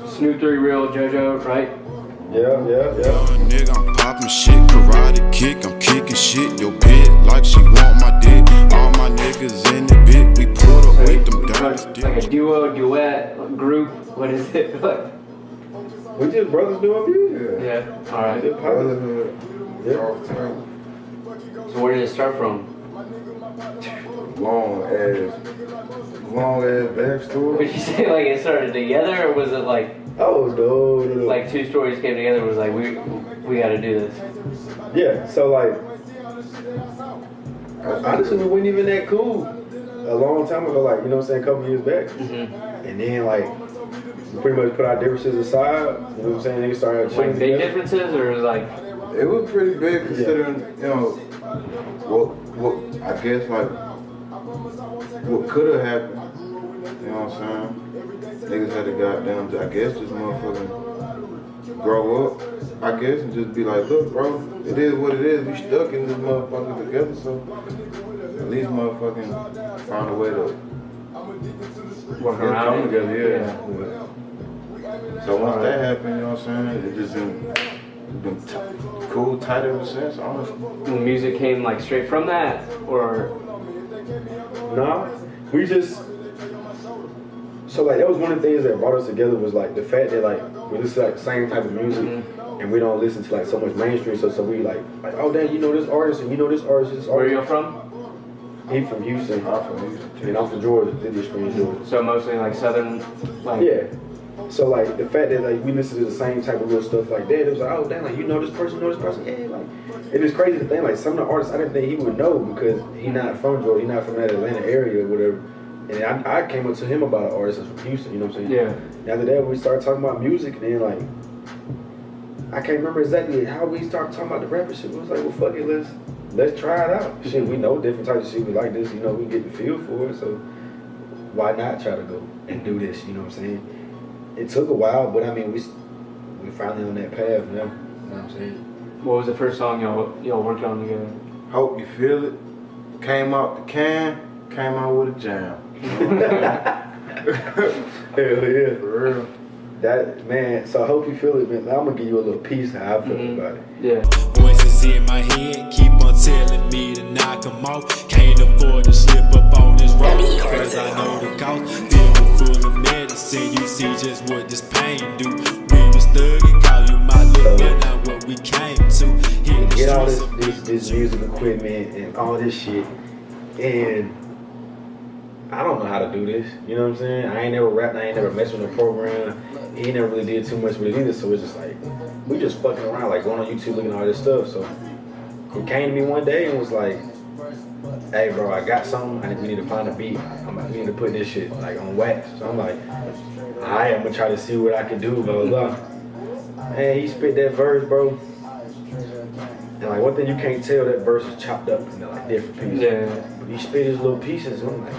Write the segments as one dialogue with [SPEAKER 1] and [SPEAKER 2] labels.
[SPEAKER 1] Snoop 3 Real JoJo, right?
[SPEAKER 2] Yeah.
[SPEAKER 3] Nigga, I'm popping shit, karate kick, I'm kicking shit. Your bitch like she want my dick. All my niggas in the bit, we put up with them dirty.
[SPEAKER 1] Like a duo, duet, group. What is it?
[SPEAKER 2] We just brothers doing music.
[SPEAKER 1] Yeah. All right.
[SPEAKER 2] Yeah.
[SPEAKER 1] So where did it start from?
[SPEAKER 2] Long ass backstory.
[SPEAKER 1] Would you say like it started together, or was it like?
[SPEAKER 2] Oh no.
[SPEAKER 1] Like two stories came together. Was like we got to do this.
[SPEAKER 2] Yeah. So like, honestly, we weren't even that cool a long time ago. Like, you know what I'm saying, a couple years back.
[SPEAKER 1] Mm-hmm.
[SPEAKER 2] And then like, we pretty much put our differences aside. You know what I'm saying? They started
[SPEAKER 1] Like big
[SPEAKER 2] together.
[SPEAKER 1] differences, or like?
[SPEAKER 4] It was pretty big considering, you know, what I guess like what could have happened. You know what I'm saying? Niggas had to goddamn, I guess, just motherfucking grow up, I guess, and just be like, look, bro, it is what it is. We stuck in this motherfucker together, so at least motherfucking find a way to
[SPEAKER 1] Work around
[SPEAKER 4] come
[SPEAKER 1] it.
[SPEAKER 4] together, yeah. So once that happened, you know what I'm saying, it just been cool, tight ever since, honestly.
[SPEAKER 1] The music came like straight from that, or?
[SPEAKER 2] Nah, we just. So like that was one of the things that brought us together was like the fact that like we listen to like the same type of music and we don't listen to like so much mainstream. So we like oh damn, you know this artist and you know this artist, this artist.
[SPEAKER 1] Where are you from?
[SPEAKER 2] He from Houston. I'm from Houston. And I'm from Georgia, Diddy Springs, Georgia.
[SPEAKER 1] So mostly like southern, like.
[SPEAKER 2] Yeah. So like the fact that like we listen to the same type of little stuff like that, it was like oh damn, like you know this person, yeah, like it is crazy to think like some of the artists I didn't think he would know because he not from Georgia, he not from that Atlanta area or whatever. And I came up to him about an artist that's from Houston, you know what I'm saying?
[SPEAKER 1] Yeah.
[SPEAKER 2] And after that, we started talking about music, and then like, I can't remember exactly how we started talking about the rapper shit. We was like, well, fuck it, let's try it out. Shit, we know different types of shit. We like this, you know, we get the feel for it, so why not try to go and do this? You know what I'm saying? It took a while, but I mean, we finally on that path now. You know what I'm saying?
[SPEAKER 1] What was the first song y'all worked on together?
[SPEAKER 4] Hope You Feel It. Came out the can, came out with a jam.
[SPEAKER 2] Hell yeah.
[SPEAKER 4] For real.
[SPEAKER 2] That man, so I hope you feel it, man. I'm gonna give you a little piece of how I feel about it.
[SPEAKER 1] Yeah.
[SPEAKER 3] Voices in my head keep on telling me to knock 'em off. Can't afford to slip up on this road, cause I know the cost. Filled full of medicine, you see just what this pain do. We was thugging, call you my little but not what we came to. Hit the
[SPEAKER 2] Get all
[SPEAKER 3] streets.
[SPEAKER 2] this music equipment and all this shit, and I don't know how to do this. You know what I'm saying? I ain't never rapped, I ain't never messed with a program. He never really did too much with it either, so it's just like, we just fucking around, like going on YouTube looking at all this stuff. So he came to me one day and was like, hey bro, I got something, we need to find a beat. We need to put this shit like on wax. So I'm like, alright, I'm gonna try to see what I can do, blah, blah, blah. Man, he spit that verse, bro. And like one thing you can't tell, that verse is chopped up into like different pieces.
[SPEAKER 1] Yeah.
[SPEAKER 2] But he spit his little pieces, and I'm like,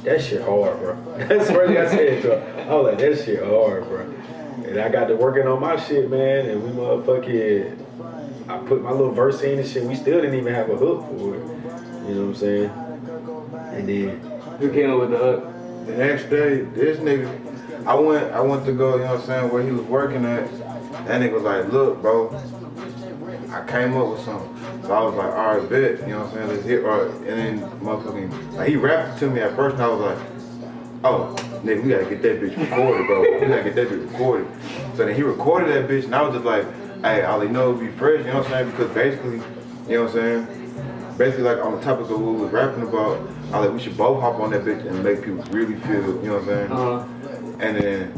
[SPEAKER 2] that shit hard, bro. That's the first thing I said to him. I was like, that shit hard, bro. And I got to working on my shit, man, and we motherfucking, I put my little verse in and shit. We still didn't even have a hook for it. You know what I'm saying? And then
[SPEAKER 1] Who came up with the hook?
[SPEAKER 4] The next day, this nigga, I went to go, you know what I'm saying, where he was working at. That nigga was like, look, bro, I came up with something. So I was like, all right, bet, you know what I'm saying, let's hit, and then motherfucking, like, he rapped it to me at first, and I was like, oh, nigga, we gotta get that bitch recorded, bro. We gotta get that bitch recorded. So then he recorded that bitch, and I was just like, hey, all he know it'd be fresh, you know what I'm saying, because basically, you know what I'm saying, basically like on the topic of what we was rapping about, I was like, we should both hop on that bitch and make people really feel, you know what I'm saying, and then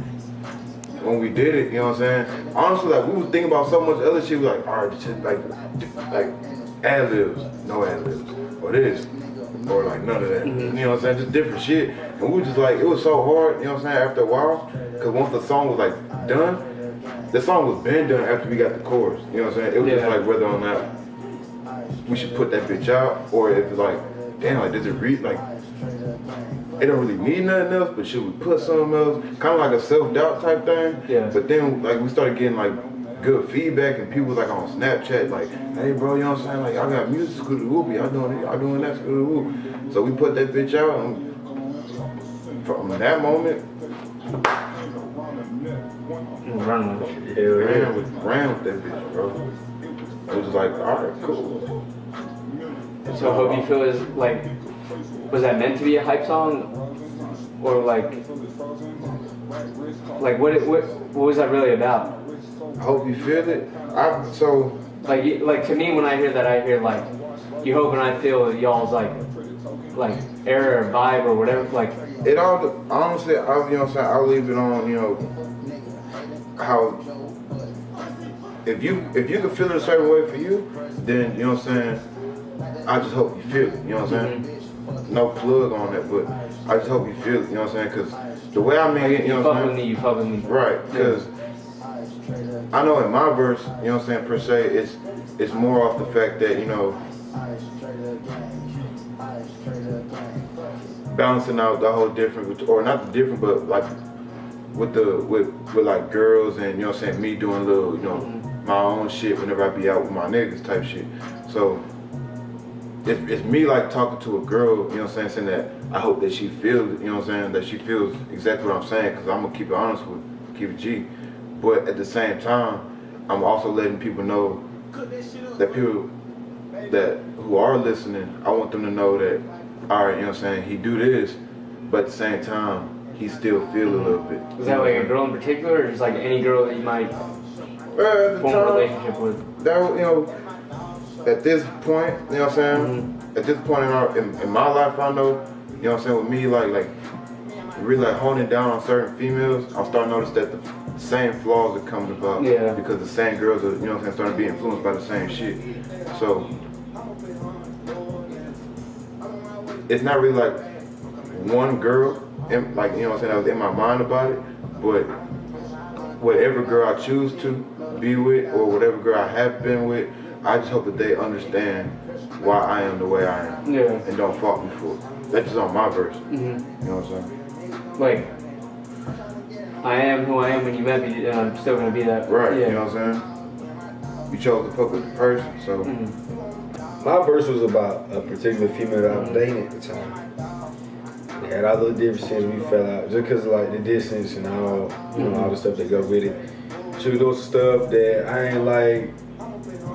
[SPEAKER 4] when we did it, you know what I'm saying, honestly, like, we was thinking about so much other shit, we was like, all right, shit, like ad-libs, no ad-libs, or this, or like none of that, you know what I'm saying, just different shit, and we was just like, it was so hard, you know what I'm saying, after a while, because once the song was like done, the song was been done after we got the chorus, you know what I'm saying, it was just like whether or not we should put that bitch out, or if it's like, damn, like, does it read, like, it don't really mean nothing else, but should we put something else? Kind of like a self-doubt type thing.
[SPEAKER 1] Yeah.
[SPEAKER 4] But then, like, we started getting, like, good feedback, and people was, like, on Snapchat, like, hey, bro, you know what I'm saying? Like, y'all got music, scooter whoopie, y'all doing that, scooter whoop. So we put that bitch out, and from that moment,
[SPEAKER 1] Run with it.
[SPEAKER 2] Hell yeah.
[SPEAKER 4] Ran with that bitch, bro. It was like, alright, cool.
[SPEAKER 1] So I hope you feel is like, was that meant to be a hype song, or like what was that really about?
[SPEAKER 4] I hope you feel it.
[SPEAKER 1] Like to me, when I hear that, I hear like, you hope and I feel y'all's like era or vibe or whatever. Like
[SPEAKER 4] it all. Honestly, you know what I'm saying. I'll leave it on. You know how if you can feel it a certain way for you, then you know what I'm saying. I just hope you feel it. You know what I'm saying. No plug on it, but I just hope you feel it. You know what I'm saying? Because the way I mean it, you know what I'm saying.
[SPEAKER 1] You fuck with me.
[SPEAKER 4] Right. Because I know in my verse, you know what I'm saying, per se, it's more off the fact that, you know, balancing out the whole different, or not the different, but like with like girls and, you know what I'm saying, me doing a little, you know, my own shit whenever I be out with my niggas type shit. So it's me like talking to a girl, you know what I'm saying that I hope that she feels, you know what I'm saying, that she feels exactly what I'm saying, because I'm gonna keep it honest with, keep it G. But at the same time, I'm also letting people know that people that who are listening, I want them to know that, all right, you know what I'm saying, he do this, but at the same time, he still feel a little bit.
[SPEAKER 1] Is that like a girl in particular, or just like any girl that you might form a relationship with?
[SPEAKER 4] That, you know, at this point, you know what I'm saying, at this point in my life, I know, you know what I'm saying, with me, like really like honing down on certain females, I'm starting to notice that the same flaws are coming about because the same girls are, you know what I'm saying, starting to be influenced by the same shit. So it's not really like one girl, like, you know what I'm saying, I was in my mind about it, but whatever girl I choose to be with or whatever girl I have been with, I just hope that they understand why I am the way I am and don't fault me for it. That's just on my verse. You know what I'm saying?
[SPEAKER 1] Like, I am who I am when you met me, and I'm still gonna be that.
[SPEAKER 4] Right, you know what I'm saying? You chose to fuck with the person, so.
[SPEAKER 2] My verse was about a particular female that I was dating at the time. We had our little differences, we fell out just because of like the distance and all, you know, all the stuff that go with it. She was doing some stuff that I ain't like.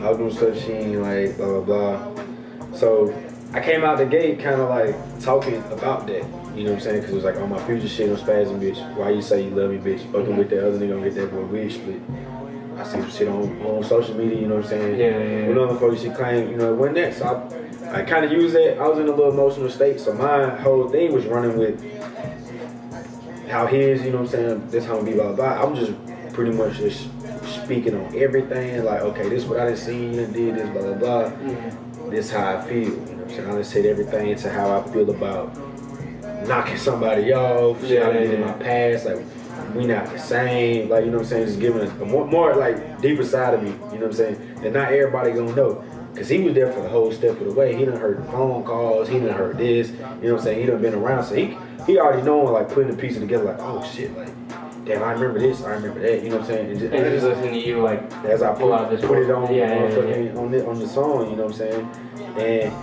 [SPEAKER 2] I was doing stuff she ain't like, blah, blah, blah. So I came out the gate kind of like talking about that. You know what I'm saying? Because it was like, on my future shit, I'm spazzing, bitch. Why you say you love me, bitch? Fucking with that other nigga, gonna get that boy wig split. I see some shit on social media, you know what I'm saying?
[SPEAKER 1] Yeah.
[SPEAKER 2] What other folks she claimed, you know, it wasn't that. So I kind of used that. I was in a little emotional state. So my whole thing was running with how his, you know what I'm saying, this how I'm be, blah, blah, blah. I'm just pretty much just speaking on everything. Like, okay, this is what I done seen, you done did this, blah, blah, blah. This is how I feel, you know what I'm saying? I done said everything into how I feel about knocking somebody off, shit I did in my past, like, we not the same, like, you know what I'm saying, just giving a more like, deeper side of me, you know what I'm saying, that not everybody gonna know, because he was there for the whole step of the way. He done heard the phone calls, he done heard this, you know what I'm saying, he done been around, so he already knowing, like, putting the pieces together, like, oh shit, like, damn, I remember this, I remember that, you know what I'm saying, and just
[SPEAKER 1] listening to you, like,
[SPEAKER 2] as I put it on, on the song, you know what I'm saying, and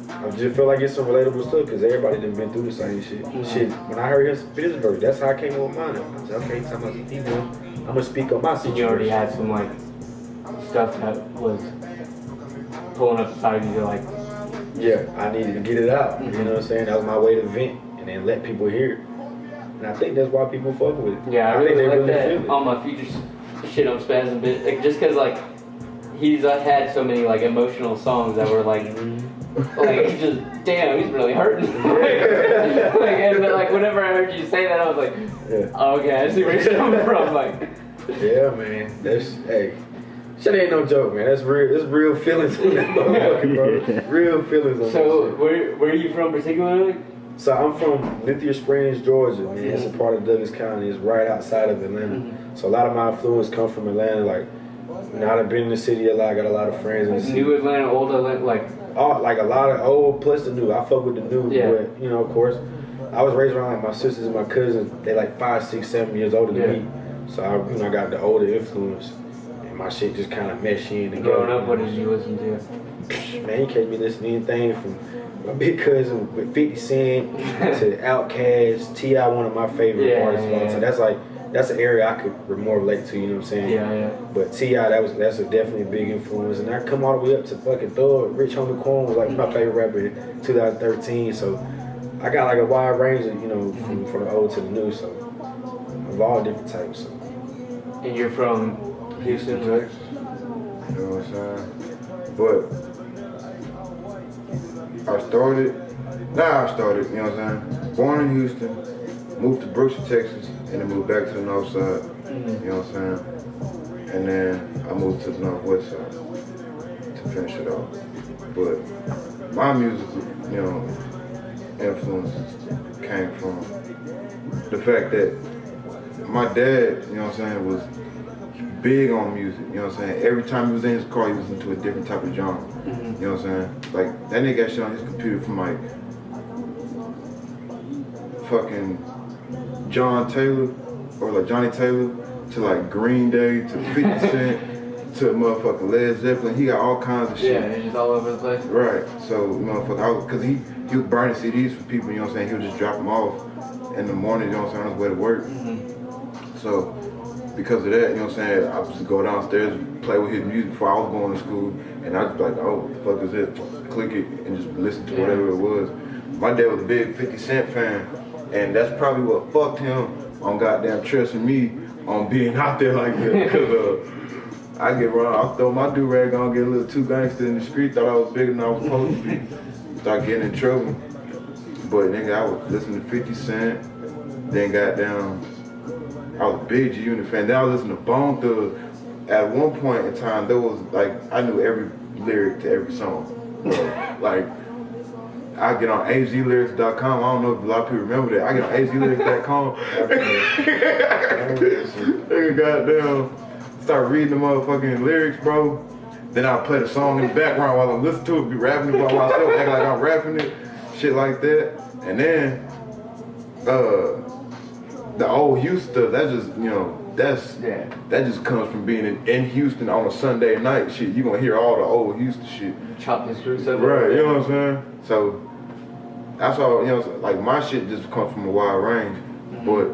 [SPEAKER 2] I just feel like it's some relatable stuff because everybody done been through the same shit. Shit, when I heard his verse, that's how I came up with mine. I said, okay, I'm gonna speak on my situation.
[SPEAKER 1] You already had some like stuff that was pulling up inside of you, like,
[SPEAKER 2] yeah, I needed to get it out. You know what I'm saying? That was my way to vent and then let people hear it. And I think that's why people fuck with it.
[SPEAKER 1] Yeah, I really like that on my future shit on Spaz a bit, like, just because like he's had so many like emotional songs that were like. Like, just, damn, he's really hurting. like, whenever I heard you say that, I was like, oh, okay, I see where he's coming from. Like,
[SPEAKER 2] yeah, man, that's, hey, shit ain't no joke, man. That's real. There's real feelings on that motherfucker, bro. Real feelings on
[SPEAKER 1] so,
[SPEAKER 2] that
[SPEAKER 1] shit. Where are you from particularly?
[SPEAKER 2] So I'm from Lithia Springs, Georgia, man. It's a part of Douglas County. It's right outside of Atlanta. So a lot of my influence come from Atlanta. Like, you know, I've been in the city a lot. I got a lot of friends in the city.
[SPEAKER 1] New Atlanta, old Atlanta, like.
[SPEAKER 2] Like a lot of old plus the new. I fuck with the new, but you know, of course, I was raised around like my sisters and my cousins. They like 5, 6, 7 years older than me. So I got the older influence, and my shit just kind of mesh in together.
[SPEAKER 1] Growing up, what did you listen to?
[SPEAKER 2] Man, you catch me listening to anything from my big cousin with 50 Cent to Outkast, T.I., one of my favorite artists of all time. So that's an area I could more relate to, you know what I'm saying?
[SPEAKER 1] Yeah.
[SPEAKER 2] But T.I., that's a definitely a big influence. And I come all the way up to fucking Thug. Rich Homie Quan was like my favorite rapper in 2013. So I got like a wide range of, you know, from the old to the new. So of all different types. So.
[SPEAKER 1] And you're from Houston, right?
[SPEAKER 4] You know what I'm saying? But I started, you know what I'm saying? Born in Houston, moved to Brookston, Texas, and then moved back to the north side, you know what I'm saying? And then I moved to the northwest side to finish it off. But my musical, you know, influences came from the fact that my dad, you know what I'm saying, was big on music, you know what I'm saying? Every time he was in his car, he was into a different type of genre, you know what I'm saying? Like, that nigga got shit on his computer from like, fucking John Taylor, or like Johnny Taylor, to like Green Day, to 50 Cent, to motherfucking Led Zeppelin. He got all kinds of shit.
[SPEAKER 1] Yeah, he's just all over the place.
[SPEAKER 4] Right, so motherfucker, cause he was burning CDs for people, you know what I'm saying? He would just drop them off in the morning, you know what I'm saying, on his way to work. So, because of that, you know what I'm saying, I would just go downstairs and play with his music before I was going to school, and I'd be like, oh, what the fuck is it? Click it and just listen to whatever it was. My dad was a big 50 Cent fan, and that's probably what fucked him on goddamn trusting me on being out there like that. Cause I get wrong, I throw my do-rag on, get a little too gangster in the street, thought I was bigger than I was supposed to be, start getting in trouble. But nigga, I was listening to 50 Cent, then goddamn, I was a big G-Unit fan. Then I was listening to Bone Thugs. At one point in time, there was like, I knew every lyric to every song. Like, I get on azlyrics.com. I don't know if a lot of people remember that. I get on azlyrics.com. Nigga, goddamn, start reading the motherfucking lyrics, bro. Then I'll play the song in the background while I'm listening to it, be rapping it by myself, act like I'm rapping it, shit like that. And then, the old Houston stuff, that's just, you know, that just comes from being in Houston on a Sunday night. Shit, you gonna hear all the old Houston shit.
[SPEAKER 1] Chop the screws up.
[SPEAKER 4] Right, you know what I'm saying? So that's all, you know, like my shit just comes from a wide range. But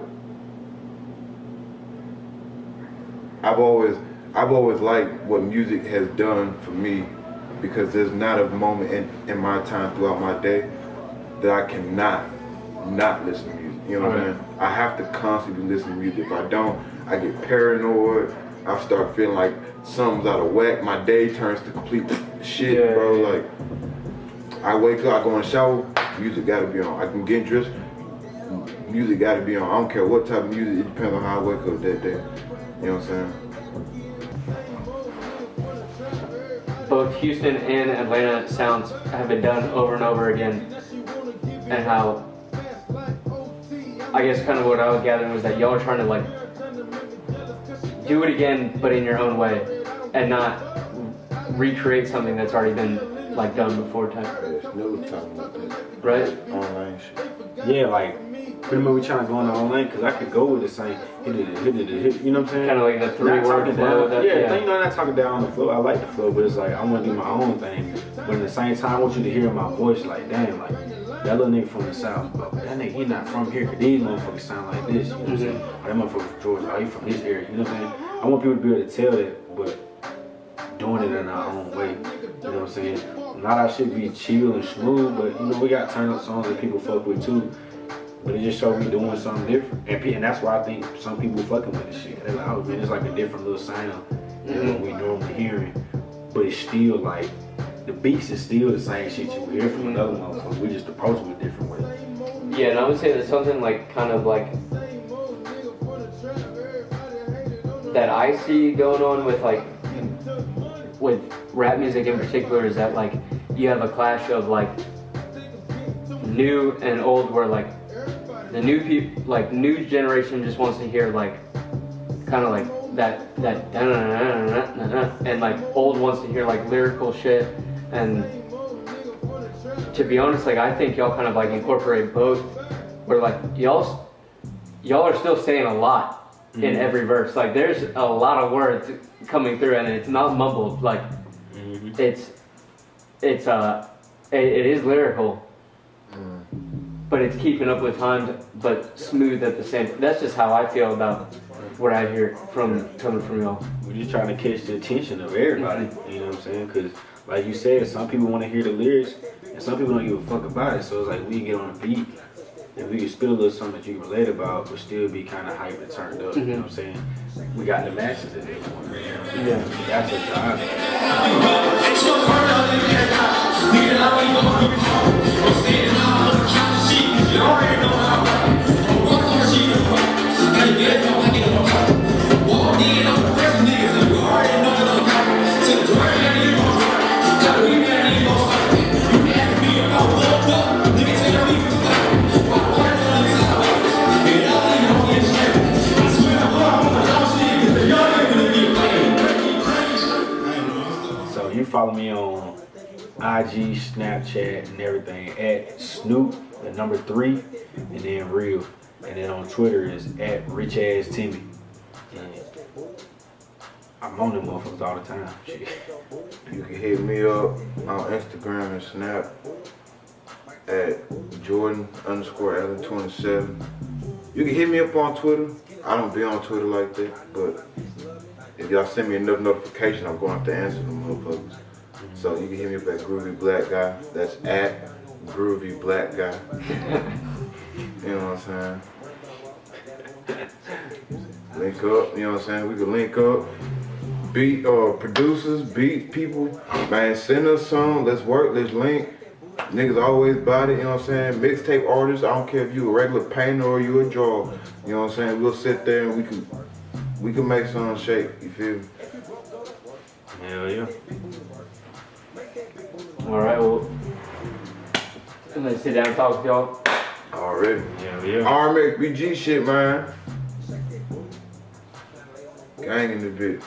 [SPEAKER 4] I've always liked what music has done for me, because there's not a moment in my time throughout my day that I cannot not listen to music. You know what I'm saying? I have to constantly listen to music. If I don't, I get paranoid. I start feeling like something's out of whack. My day turns to complete shit, bro. Like, I wake up, I go in the shower, music gotta be on. I can get dressed, music gotta be on. I don't care what type of music, it depends on how I wake up that day. You know what I'm saying?
[SPEAKER 1] Both Houston and Atlanta sounds have been done over and over again, and how, I guess kind of what I was gathering was that y'all are trying to like do it again, but in your own way, and not recreate something that's already been like done before type. Right?
[SPEAKER 4] Online shit.
[SPEAKER 2] Yeah, like pretty much we trying to go on the online, because I could go with the same hit, you know what I'm saying?
[SPEAKER 1] Kind of like the 3-word flow.
[SPEAKER 2] You know, not talking down the flow. I like the flow, but it's like I want to do my own thing. But at the same time, I want you to hear my voice. Like, damn, like that little nigga from the South, but that nigga, he not from here, because these motherfuckers sound like this, you know what I'm saying? Or that motherfucker from Georgia, oh, he from this area, you know what I'm saying? I want people to be able to tell that, but doing it in our own way, you know what I'm saying? Not our shit be chill and smooth, but you know, we got turn up songs that people fuck with too. But it just showed me doing something different. And that's why I think some people fucking with this shit. They're like, oh man, it's like a different little sound than what we normally hearing. But it's still like, the beats is still the same shit you hear from another motherfucker. We just approach it a different way.
[SPEAKER 1] Yeah, and I would say there's something like kind of like that I see going on with rap music in particular, is that like you have a clash of like new and old, where like the new people, like new generation just wants to hear like kind of like that and like old wants to hear like lyrical shit. And to be honest, like I think y'all kind of like incorporate both, where like y'all are still saying a lot in every verse. Like there's a lot of words coming through, and it's not mumbled. Like it is lyrical, but it's keeping up with times, but smooth at the same. That's just how I feel about what I hear from coming from y'all.
[SPEAKER 2] We're just trying to catch the attention of everybody. You know what I'm saying? Because, like you said, some people want to hear the lyrics, and some people don't give a fuck about it. So it's like we can get on a beat, and we can spit a little something that you can relate about, but still be kind of hyped and turned up. You know what I'm saying? We got the masses at that point.
[SPEAKER 1] Yeah.
[SPEAKER 2] That's a job. So you follow me on IG, Snapchat, and everything at Snoop, the number 3, and then real. And then on Twitter is at RichAssTimmy. And I'm on them motherfuckers all the time. Shit.
[SPEAKER 4] You can hit me up on Instagram and Snap at Jordan_Allen27. You can hit me up on Twitter. I don't be on Twitter like that, but if y'all send me enough notification, I'm going to have to answer them motherfuckers. So you can hit me up at Groovy Black Guy. That's at Groovy Black Guy. You know what I'm saying? Link up, you know what I'm saying? We can link up. Beat producers, beat people, man, send us some, let's work, let's link. Niggas always about it, you know what I'm saying? Mixtape artists, I don't care if you a regular painter or you a drawer, you know what I'm saying? We'll sit there and we can make something shake, you feel me?
[SPEAKER 2] Hell yeah.
[SPEAKER 1] Alright, well, let's sit down and talk with y'all.
[SPEAKER 4] Already.
[SPEAKER 2] Hell yeah.
[SPEAKER 4] Rmxbg shit, man. Gang in the bit.